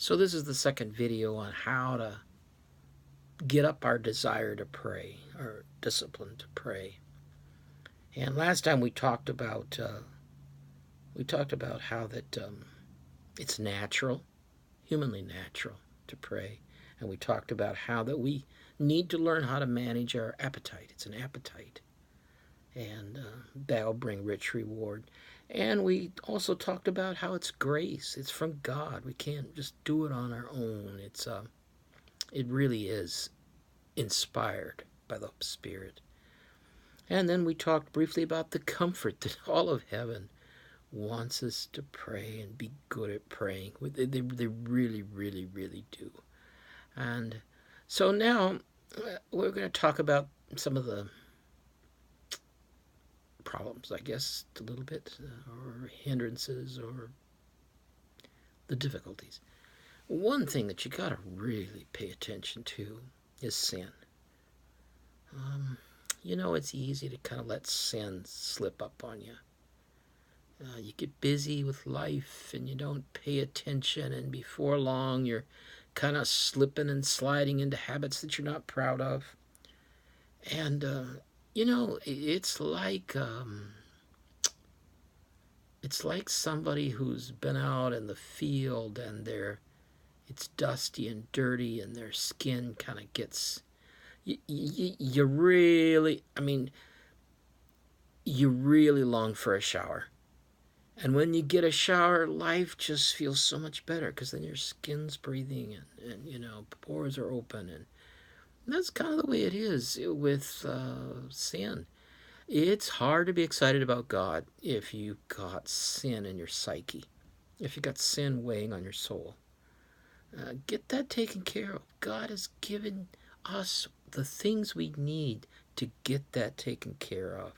So this is the second video on how to get up our desire to pray, or discipline to pray. And last time we talked about how that it's natural, humanly natural, to pray, and we talked about how that we need to learn how to manage our appetite. It's an appetite, and that'll bring rich reward. And we also talked about how it's grace. It's from God. We can't just do it on our own. It really is inspired by the Spirit. And then we talked briefly about the comfort that all of heaven wants us to pray and be good at praying. They really, really, really do. And so now we're going to talk about some of the problems, I guess, a little bit, or hindrances, or the difficulties. One thing that you got to really pay attention to is sin. It's easy to kind of let sin slip up on you. You get busy with life and you don't pay attention, and before long you're kind of slipping and sliding into habits that you're not proud of. And it's like somebody who's been out in the field and it's dusty and dirty, and their skin kind of gets. You really long for a shower. And when you get a shower, life just feels so much better, because then your skin's breathing, and pores are open. And that's kind of the way it is with sin. It's hard to be excited about God if you got sin in your psyche, if you got sin weighing on your soul. Get that taken care of. God has given us the things we need to get that taken care of.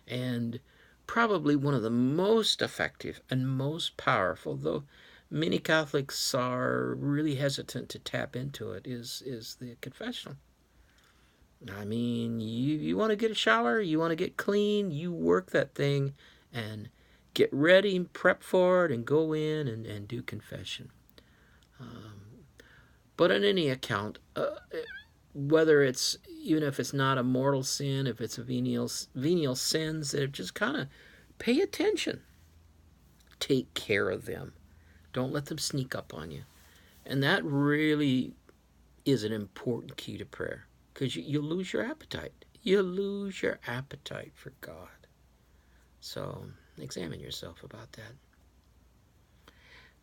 And probably one of the most effective and most powerful, though many Catholics are really hesitant to tap into it, is the confessional. You want to get a shower, you want to get clean, you work that thing and get ready and prep for it and go in and do confession. But on any account, whether it's, even if it's not a mortal sin, if it's a venial sins, that just kind of pay attention. Take care of them. Don't let them sneak up on you. And that really is an important key to prayer, because you lose your appetite. You lose your appetite for God. So examine yourself about that.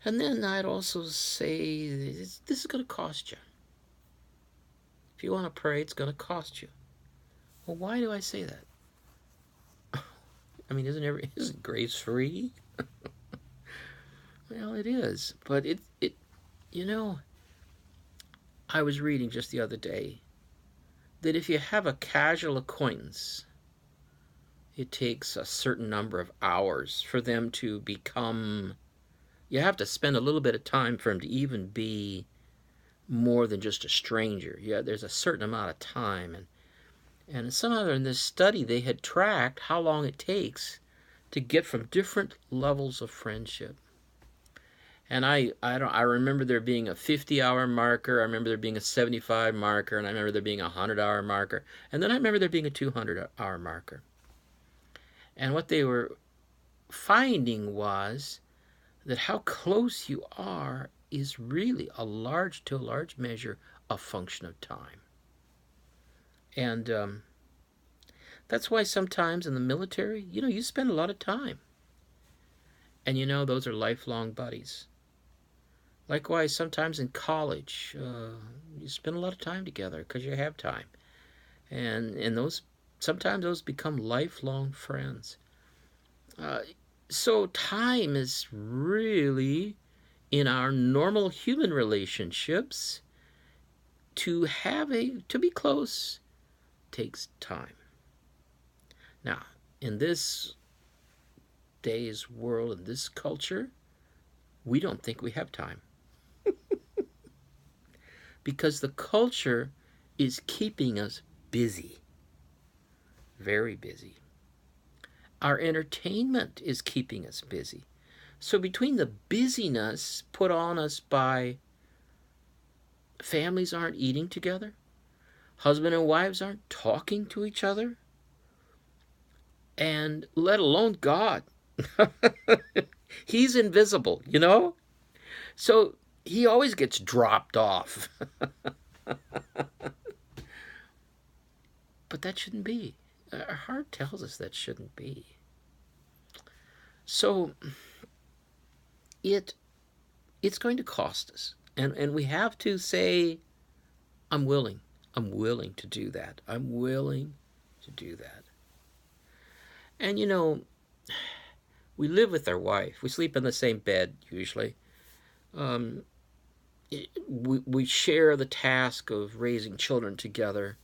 And then I'd also say this is going to cost you. If you want to pray, it's going to cost you. Well, why do I say that? Isn't grace free? Well, it is. But I was reading just the other day that if you have a casual acquaintance, it takes a certain number of hours for them to become. You have to spend a little bit of time for them to even be more than just a stranger. Yeah, there's a certain amount of time, and somehow in this study they had tracked how long it takes to get from different levels of friendship. And I remember there being a 50-hour marker. I remember there being a 75 marker, and I remember there being a 100-hour marker, and then I remember there being a 200-hour marker. And what they were finding was that how close you are is really a large measure a function of time. And that's why sometimes in the military, you spend a lot of time. And those are lifelong buddies. Likewise, sometimes in college, you spend a lot of time together because you have time. And sometimes those become lifelong friends. So time is really, in our normal human relationships, to be close takes time. Now, in this day's world, in this culture, we don't think we have time. Because the culture is keeping us busy. Very busy. Our entertainment is keeping us busy. So between the busyness put on us by families aren't eating together, husband and wives aren't talking to each other, and let alone God. He's invisible, you know? So he always gets dropped off. But that shouldn't be. Our heart tells us that shouldn't be. So it's going to cost us. And we have to say, I'm willing. I'm willing to do that. I'm willing to do that. And you know, we live with our wife. We sleep in the same bed usually. We share the task of raising children together.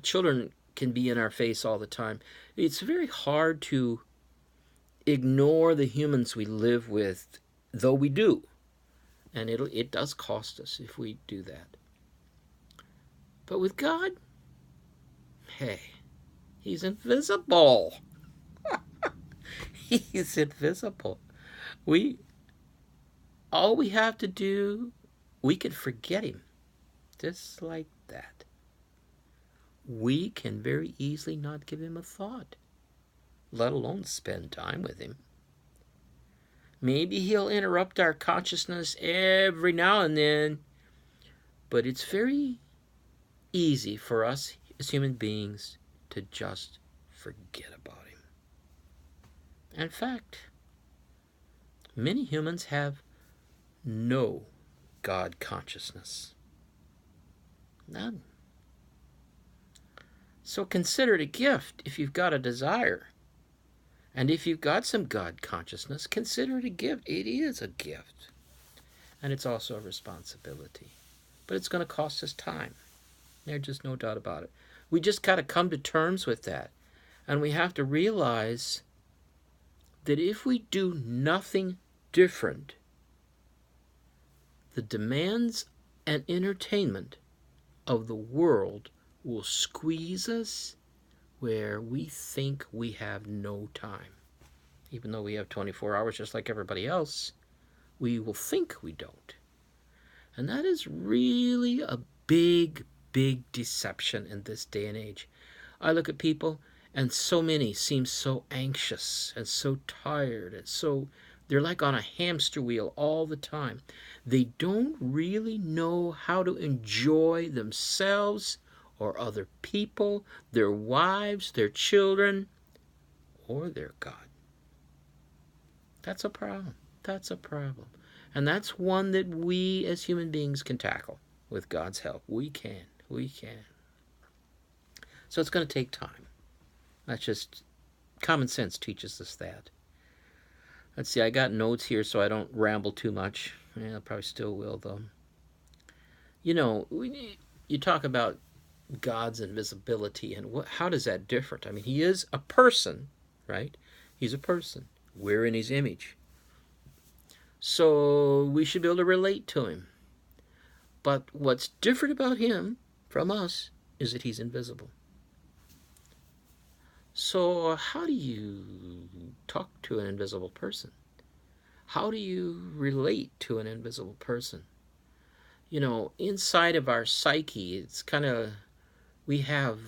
Children can be in our face all the time. It's very hard to ignore the humans we live with, though we do. And it does cost us if we do that. But with God, hey, he's invisible. He's invisible. All we have to do, we can forget him. Just like that. We can very easily not give him a thought, let alone spend time with him. Maybe he'll interrupt our consciousness every now and then, but it's very easy for us as human beings to just forget about him. In fact, many humans have no God consciousness. None. So consider it a gift if you've got a desire. And if you've got some God consciousness, consider it a gift. It is a gift. And it's also a responsibility. But it's going to cost us time. There's just no doubt about it. We just got to come to terms with that. And we have to realize that if we do nothing different, the demands and entertainment of the world will squeeze us where we think we have no time. Even though we have 24 hours just like everybody else, we will think we don't. And that is really a big, big deception in this day and age. I look at people, and so many seem so anxious and so tired and so they're like on a hamster wheel all the time. They don't really know how to enjoy themselves or other people, their wives, their children, or their God. That's a problem. That's a problem. And that's one that we as human beings can tackle with God's help. We can. We can. So it's going to take time. That's just common sense teaches us that. Let's see, I got notes here so I don't ramble too much. Yeah, I probably still will, though. You know, you talk about God's invisibility and how does that differ? I mean, he is a person, right? He's a person. We're in his image. So we should be able to relate to him. But what's different about him from us is that he's invisible. So how do you talk to an invisible person? How do you relate to an invisible person? You know, inside of our psyche, it's kind of, we have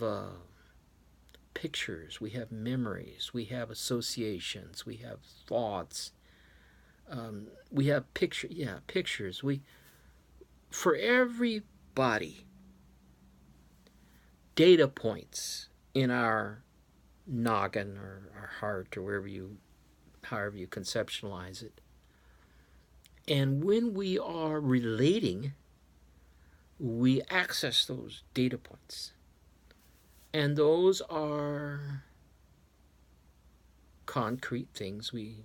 pictures, we have memories, we have associations, we have thoughts, we have pictures. For everybody, data points in our noggin or our heart or however you conceptualize it. And when we are relating, we access those data points. And those are concrete things we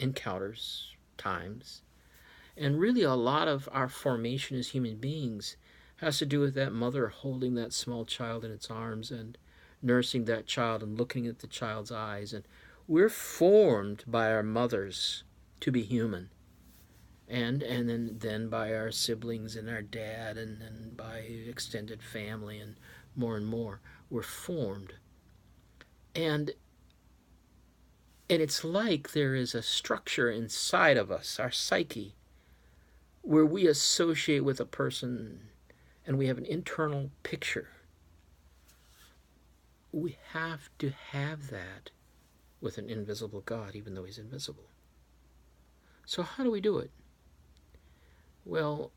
encounters times. And really a lot of our formation as human beings has to do with that mother holding that small child in its arms and nursing that child and looking at the child's eyes. And we're formed by our mothers to be human. And then by our siblings and our dad and by extended family and more. We're formed. And it's like there is a structure inside of us, our psyche, where we associate with a person and we have an internal picture. We have to have that with an invisible God, even though he's invisible. So how do we do it? Well,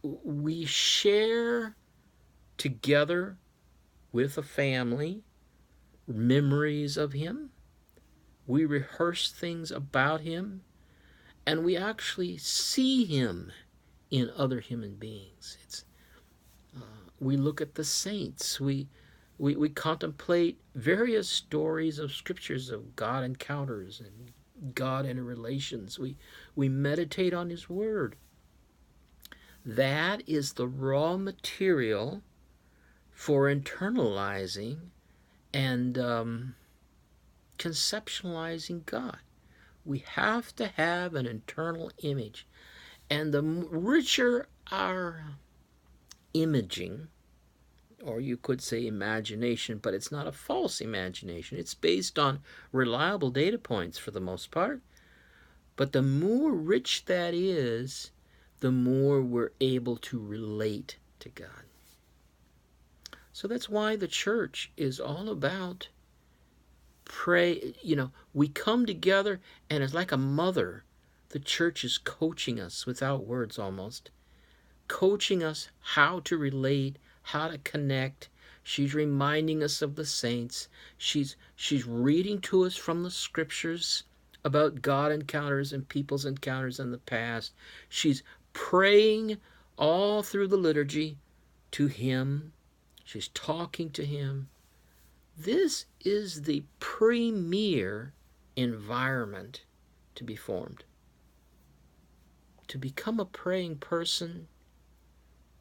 we share together with a family memories of him. We rehearse things about him, and we actually see him in other human beings. We look at the saints. We contemplate various stories of scriptures of God encounters and God interrelations. We meditate on his word. That is the raw material for internalizing and conceptualizing God. We have to have an internal image. And the richer our imaging, or you could say imagination, but it's not a false imagination. It's based on reliable data points for the most part. But the more rich that is, the more we're able to relate to God. So that's why the church is all about pray. We come together, and it's like a mother. The church is coaching us without words almost, coaching us how to relate, how to connect. She's reminding us of the saints. She's reading to us from the scriptures about God encounters and people's encounters in the past. She's praying all through the liturgy to him. She's talking to him. This is the premier environment to be formed. To become a praying person,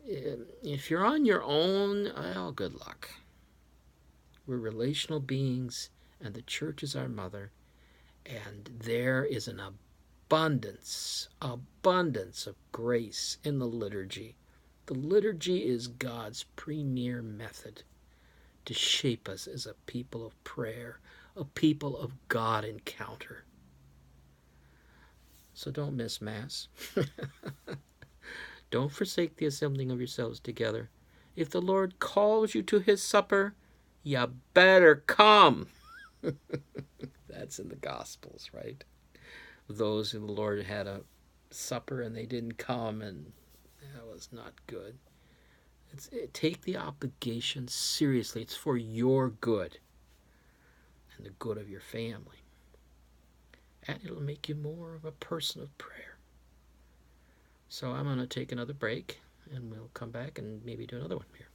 if you're on your own, well, good luck. We're relational beings, and the church is our mother, and there is an abundance of grace in the liturgy. The liturgy is God's premier method to shape us as a people of prayer, a people of God encounter. So don't miss Mass. Don't forsake the assembling of yourselves together. If the Lord calls you to his supper, you better come. That's in the Gospels, right? Those who the Lord had a supper and they didn't come, and that was not good. Take the obligation seriously. It's for your good and the good of your family. And it'll make you more of a person of prayer. So I'm going to take another break, and we'll come back and maybe do another one here.